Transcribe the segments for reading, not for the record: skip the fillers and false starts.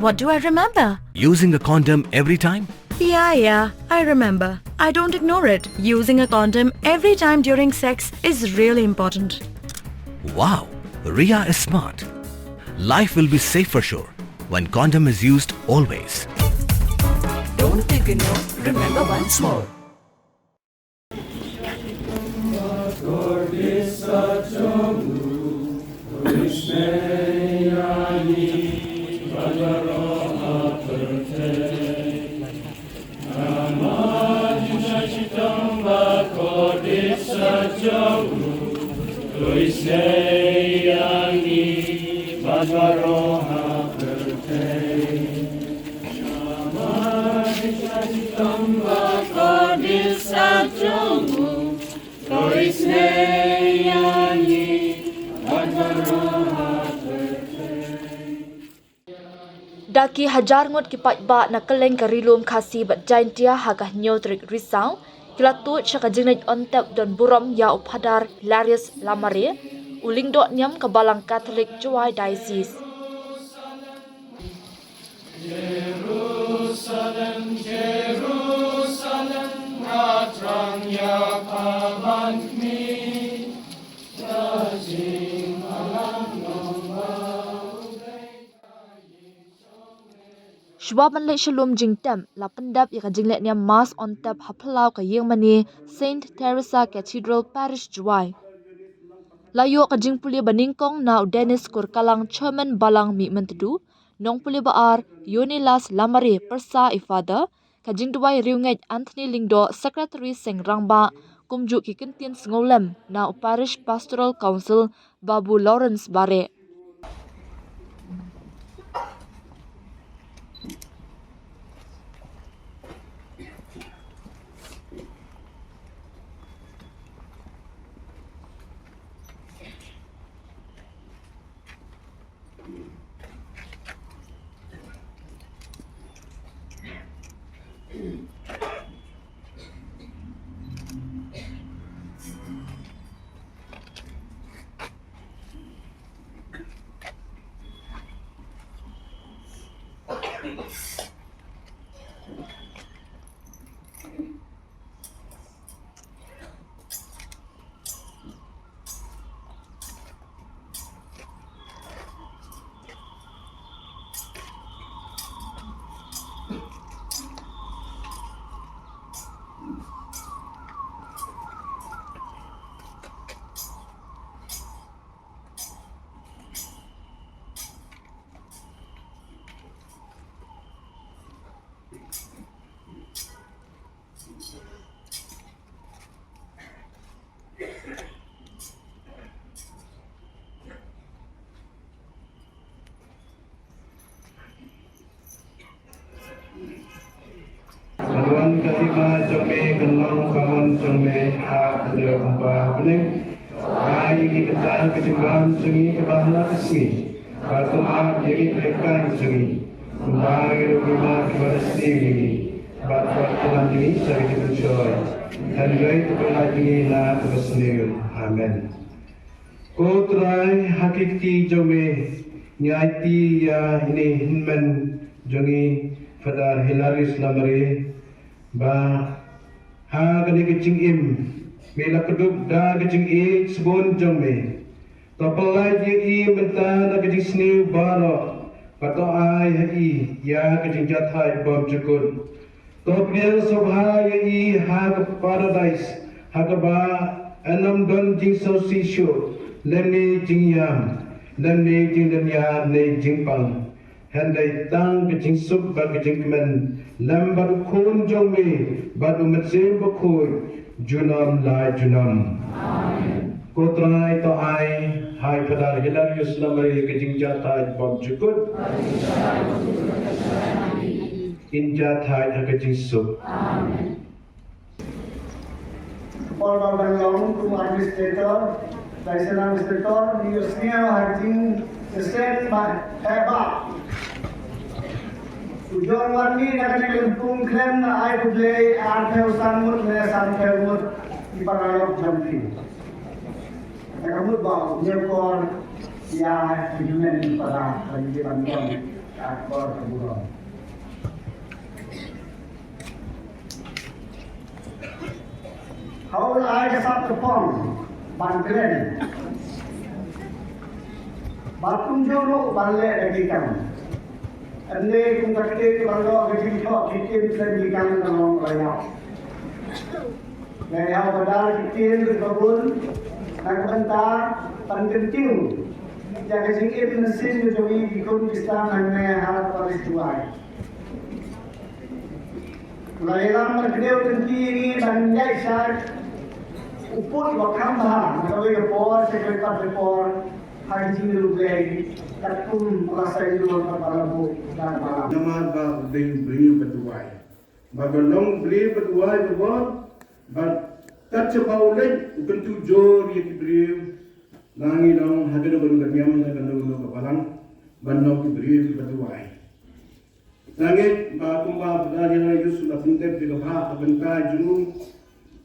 What do I remember? Using a condom every time? Yeah, I remember. I don't ignore it. Using a condom every time during sex is really important. Wow, Ria is smart. Life will be safe for sure when condom is used always. Don't ignore, remember once more. Daki hajar ngot kipat ba na keleng karilum kasi bat jaintia hagah nyotrik risau kilatut syaka jingnet ontep dan buram ya uphadar Hilarius Lamare uling dot nyam kebalang Catholic Juai Diocese. Jerusalem, Jerusalem, matrang ya paman mi, rajin alam Shwa manlek shalom jingtem la pendap ya jinglet nya mas ontep haplau ka yeng mani Saint Teresa Cathedral Parish Juai. Layo ka jing pulia baningkong na Dennis Kurkalang Chairman Balang mi mentedu nong pulia baar Yonilas Lamare persa ifada ka jing duai riunget Anthony Lingdo Secretary Seng Rangba kumjuk ki kentien sengolem na Parish Pastoral Council Babu Lawrence Bare. Kawan kelima jome kenong kawan jome hak berapa bening. Hari ini kita kejenggan sungi kebahla kesini. Batu mak jadi mereka sungi. Kembali rumah kepada sendiri. Batu Tuhan ini saya kita joy. Dan baik lagi na tersendiri. Amin. Kau terai hakiki jome nyati ya ini hinman jongi pada Hilarius Lamare. Ba ha kani kecing im mela keduk da kecing e sebon jome to pelai je i menta na kecing sniu baro pato ai hi ya kecing jathai bom jukun to pian sobha ye i ha paradise ha ka ba anam don jing so si shu lemni jing yam lemni jing den ya ne jing pang handai tang kecing sub ba kecing men lam badu khun jome badu mesin bakoi junam lai junam amen kotrai to ai hai padar Hilarius Lamare kecing jatai bom jukut in jatai kecing sub amen. Kepala Banglong to administrator, license administrator, Yusnia Hajing, State Heba. Tujuan warni nak kempung klaim na ai budle arthel samut le samut mut di paralog jampi. Nak mut ba nyekor ya hidumen para bagi bantuan. akbar keburon. How will I sắp the form? Ban keren. Batung juru balik lagi kamu. Ande kung kakite kalau kerja kau kitin lagi kamu kalau bayar. Gaya badal kitin berbun, nak bentar pengentiu. Jangan sikit mesin jadi ikut Islam hanya harap harus jual. Layanan merkedeu tenti ini banyak syarat. Uput wakam bahan, kalau report, sekretariat report, hari ini lugai, katum perasaan itu terpalabu dan malam. Nama ba beli berduai. Bagalong beli berduai berbuat, but tak cepat oleh, bukan tujuh dia beli. Langi dong, hati dong baru kami aman dengan dong kepalang, bandok beli berduai. Langit kumba berdari lagi sudah penting juga bah bentar juru.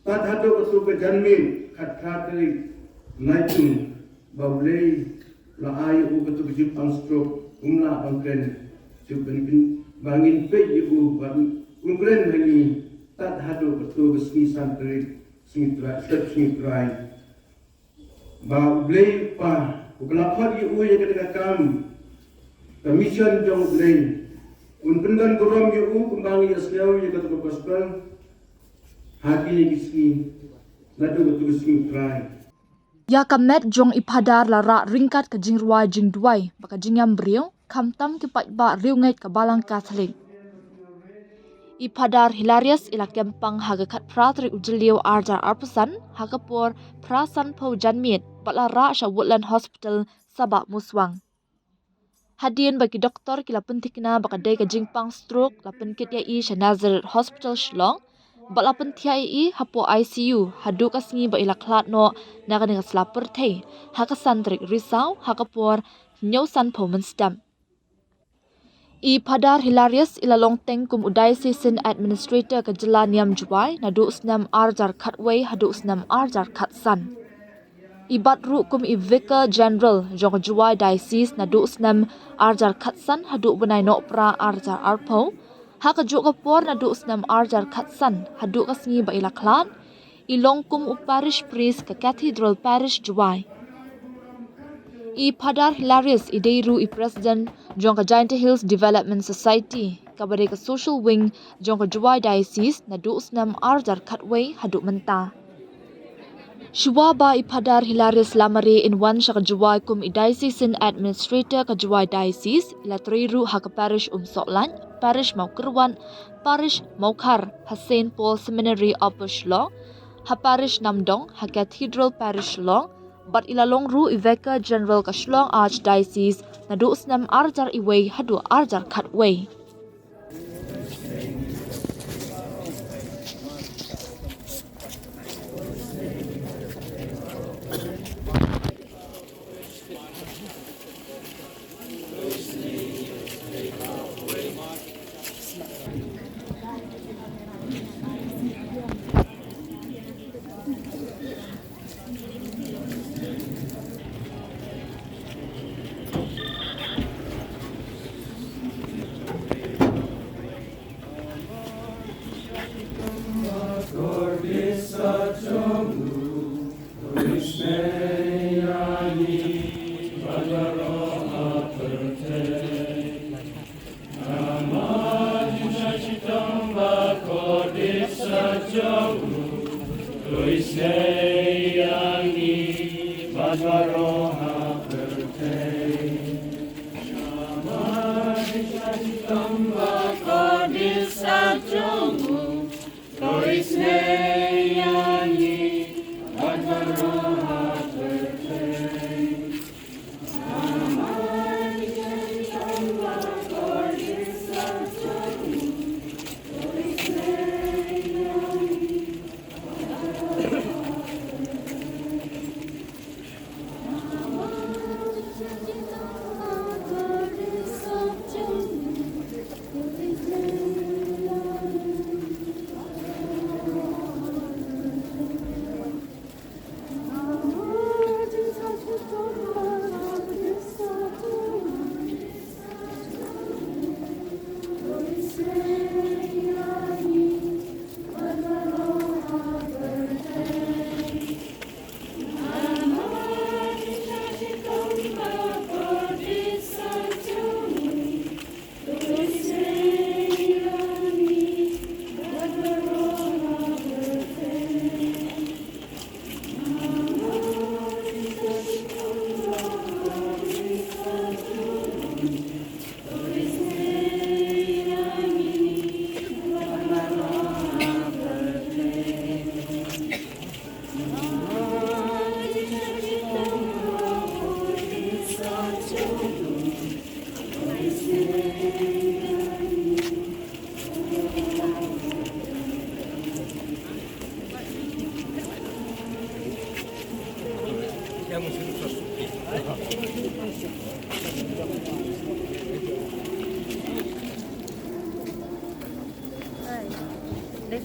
Tat hado ketu kejanmin khat-khatri naicung baulei la ayu ketu kejipang stroke umla bangken jupen bangin pe ibu ban ungren lagi tat hado ketu besmi santri singitrai baulei pa ukelakhat ibu yang kedekam commission jong blei unpendan gorom ibu kembangi asliau yang ketu pasal hati ni kiski, nado betul sing try. Ya kamet jong ipadar lara ringkat ke jing ruai jing duai, baka jing yam brio, kamtam kipat ba riu ngait ke balang Catholic. Ipadar hilarious ila kempang haga kat pratri ujeliu arjar arpusan, haga por prasan po janmiet, balara sya Woodland Hospital sabak muswang. Hadian bagi doktor kila pentikna baka day ke jing pang stroke, la penkit ya i sya Nazareth Hospital Shillong, balapan TIE hapo ICU hadu kasngi ba ilaklat no nakani kaslapper te haka santrik risau haka por nyausan po menstam. I padar hilarious ilalong teng kum udai season administrator ke jela niam juai nadu usnam arjar katway hadu usnam arjar katsan. I batru kum i vicar general jong juai diocese nadu usnam arjar katsan hadu benai no pra arjar arpo. Haka juga por na duus nam arjar katsan hadu kasngi ba ilaklan ilong kum u parish priest ke cathedral parish juai. I padar hilarious ideiru i president jong ka Giant Hills Development Society kabare ka social wing jong ka juai diocese na duus nam arjar katway hadu menta. Shua ba i padar hilarious lamari in one sya ka juai kum i diocesan administrator ka juai diocese ila triru haka parish Soklan, Parish Maukerwan, Parish Maukar, ha St. Paul Seminary Upper Shillong, ha Parish Namdong, ha Cathedral Parish Shillong, bat ilalong ru i Vicar General ka Shillong Archdiocese na duus nam arjar iway hadu arjar katway.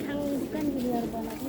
Kan bukan di luar banget.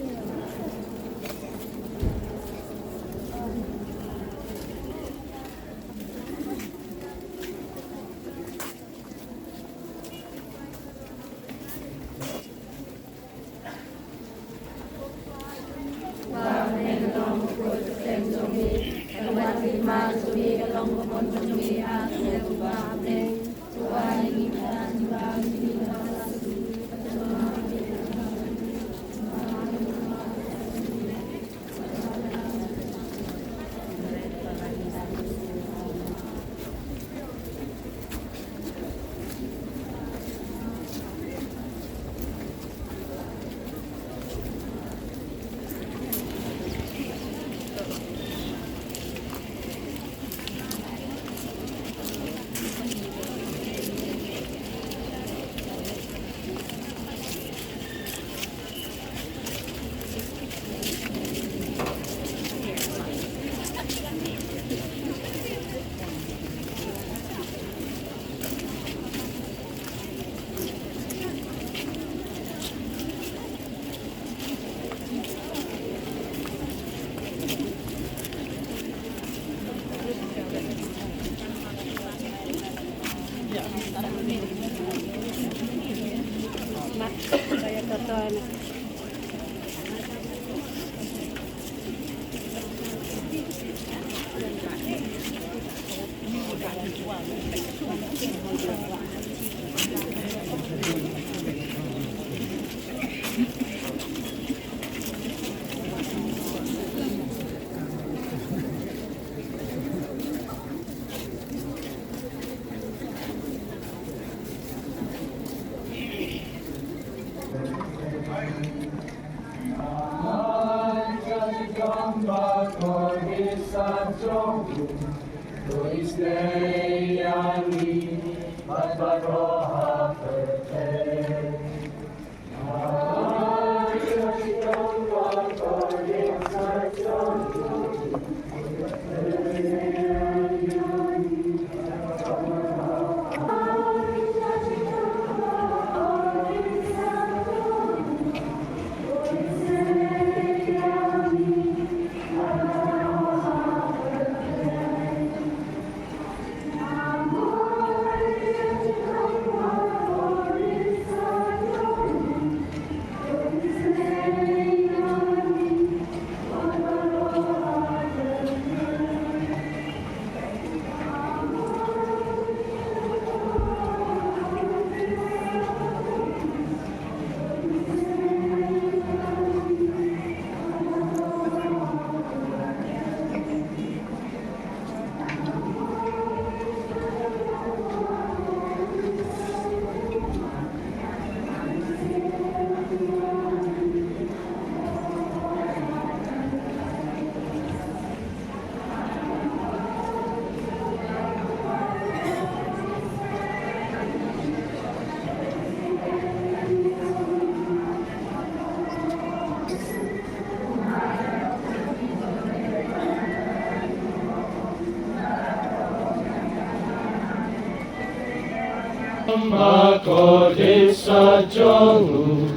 Mako desa jongu,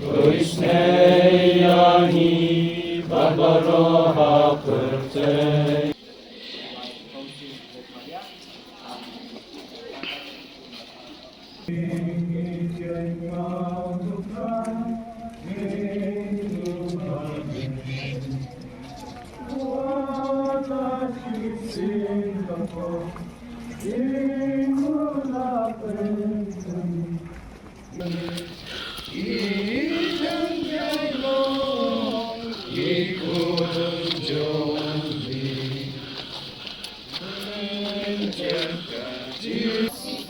tuis neyangi, Barbaroha percaya.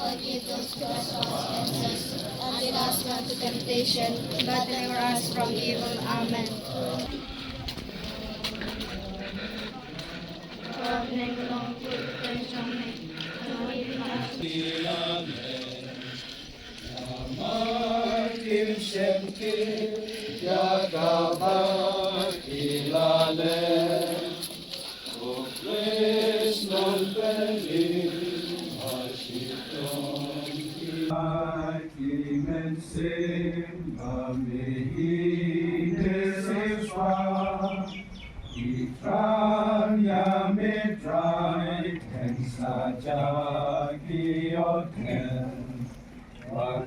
Forgive those who are offenses, and lead us not to temptation, but deliver us from evil. Amen. Amen. saja kiotnen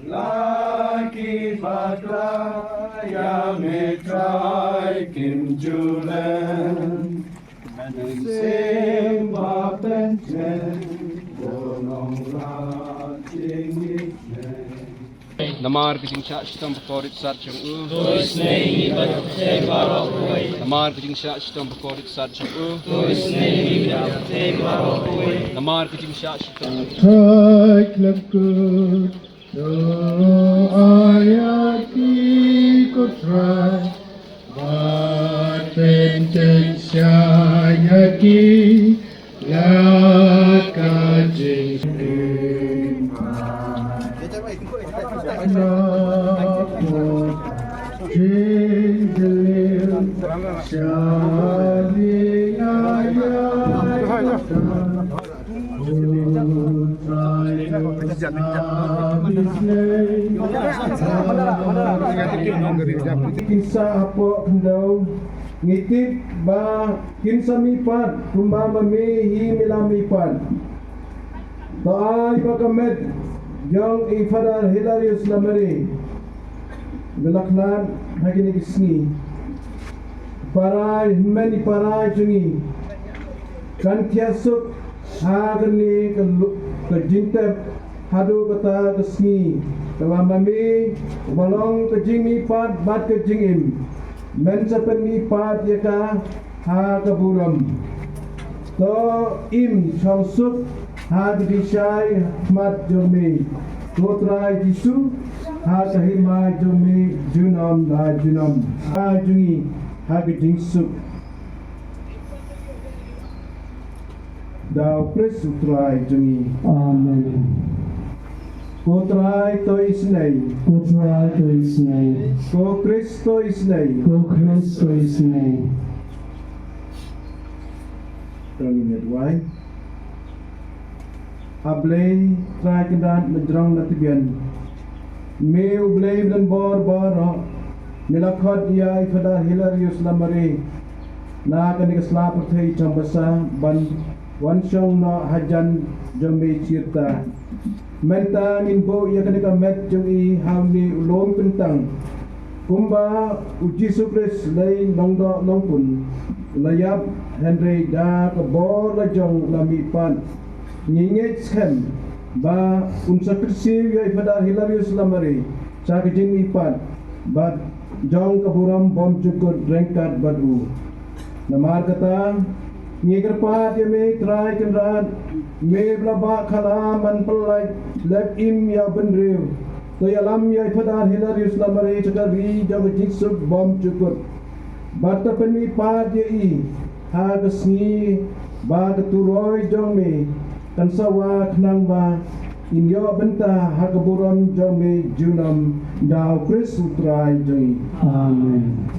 Lagi batraya metrai kim julen Simba penjen Gonong rating iknen Namar kijing sha shitam pakorit sat chung u Tuis nei bat te barokoi Namar kijing sha shitam pakorit sat chung u Tuis nei bat te barokoi Namar kijing sha shitam Try klapkut So ayati ko try Batenten syayaki Lakajing Napo Jingdelil Syali Kisah apa pendau ngitip ba kinsa mipat kumba mamihi milamipat taai pakamet jong ifadar hilarius lamari gelaklan hagini kisni parai meni parai jungi kan tiasuk hagni ke jintep hadu kata kesni kalau mami balong ke jing mipat bat ke jingim men sepen mipat yaka ha keburam to im chausuk ha dishai mat jomi totrai disu ha kahima jomi junam na junam ha jungi ha jingsuk dau presutrai jungi Amen. Kotrai to isnei Kotrai to isnei, ko Kristo isnei ko Kristo isnei. Terangin edwai Ablay trai kendan menjerang natibian Me ublay dan bor Milakot ia ifadar hilarius lamari Na kanik selapur thai chambasa ban Wansyong no hajan jombe cirta Menta minbo ia kanika met jongi hamni ulong pentang Kumba uji supres lay longdo longpun Layap Henry da kebor lajong lamipan Nyinget skem ba unsa kersiw ya ifadar hilarius lamari Sa kejing mipan Bat jong kaburam bom cukut rengkat badu Namar kata Ngiger pat ya me try kendan me blaba khala man pelai lep im ya benriu to ya lam ya fadar hilarius lamari chagari jog jiksuk bom cukut bata penmi pat ya I ha gesni ba keturoi jong me kan sawa khnang ba inyo benta ha keburam jong me junam dau kris utrai jong Amen.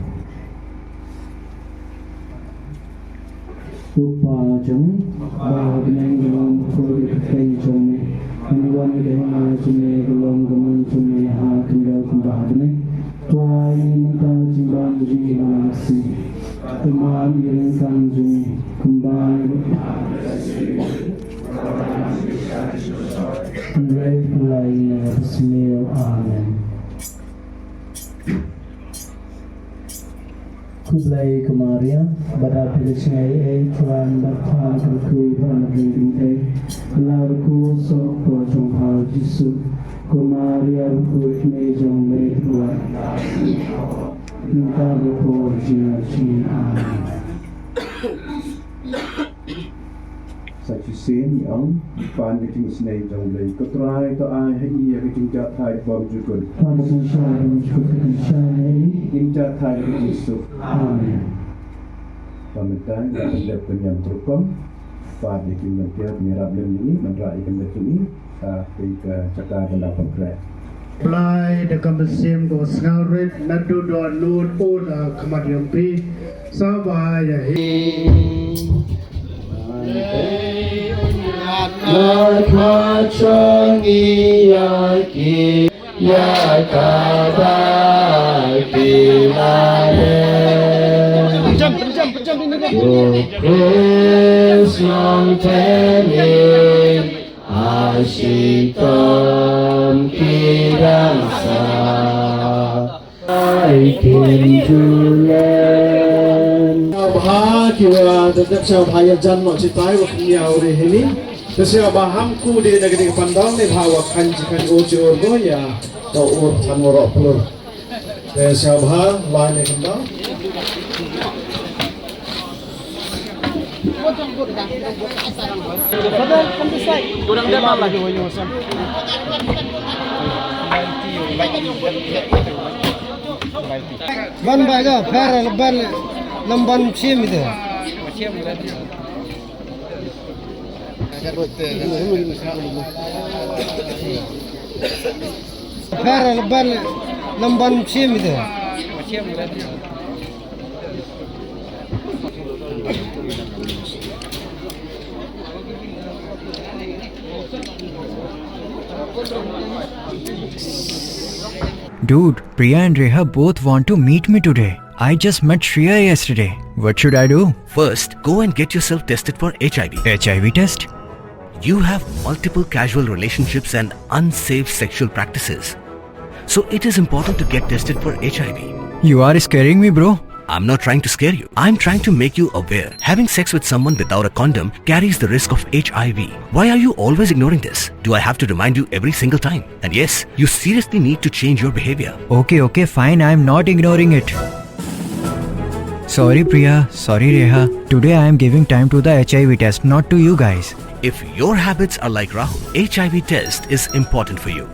Rupa jong, bahwa benang gelong kuri kai jong me, aniwan gema jong gelong geman jong ha kendal kembah benang, tuai minta jimbang ji nasi, teman iring kang jong kembang, Andrei pelai resmi amen. Kublai Kemaria, pada pilihnya tuan bertahan terkui pada bingkai, lalu sok pocong hal jisu, Kemaria rukut mejong mertua, minta rukut jiwa amin. Sachi sen yang pan kecing senai jong lay kotrai to ai hai ia kecing jat hai bom jukul Pada pensyarahan cukup kencang injat hai kecing suk amin. pamitan yang pendek penyam terukum pan kecing mentiap mirap lem ini menrai ikan ini ke cakar pendapat kret Plai dekat besim ko sngarit nadu don nun pun kemadiam pi sabaya Nakachangi yaki yakada kilale Krishnam Tene Ashitam Kirasa I came to learn Bahagia tetap saya bahaya janmak citai waktu niau rehini Saya bahamku di negeri pandang ni bahawa kanjikan uji urgo ya Tau ur tanurok pelur Saya bahal lain yang kendang Ban baga fara ban lamban sim itu. Fara ban lamban sim itu. Dude, Priya and Reha both want to meet me today. I just met Shreya yesterday. What should I do? First, go and get yourself tested for HIV. HIV test? You have multiple casual relationships and unsafe sexual practices. So it is important to get tested for HIV. You are scaring me, bro. I'm not trying to scare you. I'm trying to make you aware. Having sex with someone without a condom carries the risk of HIV. Why are you always ignoring this? Do I have to remind you every single time? And yes, you seriously need to change your behavior. Okay, fine. I'm not ignoring it. Sorry, Priya. Sorry, Reha. Today I am giving time to the HIV test, not to you guys. If your habits are like Rahul, HIV test is important for you.